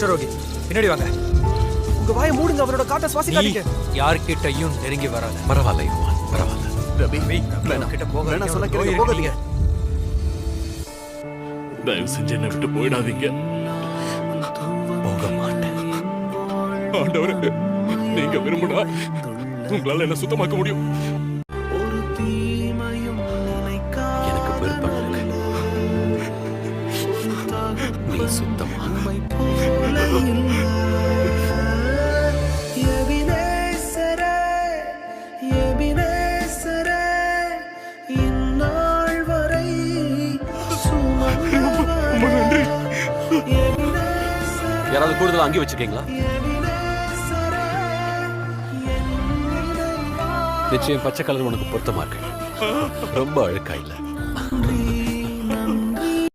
குஷ்டரோகி பின்னாடி வாங்க. உங்க வாயை மூடுங்க, அவரோட காட்ட சுவாசிக்காதீங்க. யார்கிட்டயும் நெருங்கி வராத. பரவாயில்ல யுவான், பரவாயில்ல. ரவி கிட்ட போக சொன்ன கேளுங்க, போகாதீங்க. தயவு செஞ்சு என்னை விட்டு போயிடாதீங்க. போக மாட்டேன். ஆண்டவரே, நீங்க விரும்பினா உங்களால என்ன சுத்தமாக்க முடியும். எனக்கு விருப்பம் இல்லை. நீ சுத்தமா யாராவது கூடுதலா அங்கே வச்சிருக்கீங்களா? நிச்சயம் பச்சை கலர் உனக்கு பொருத்தமா இருக்கு. ரொம்ப அழுக்கா இல்ல.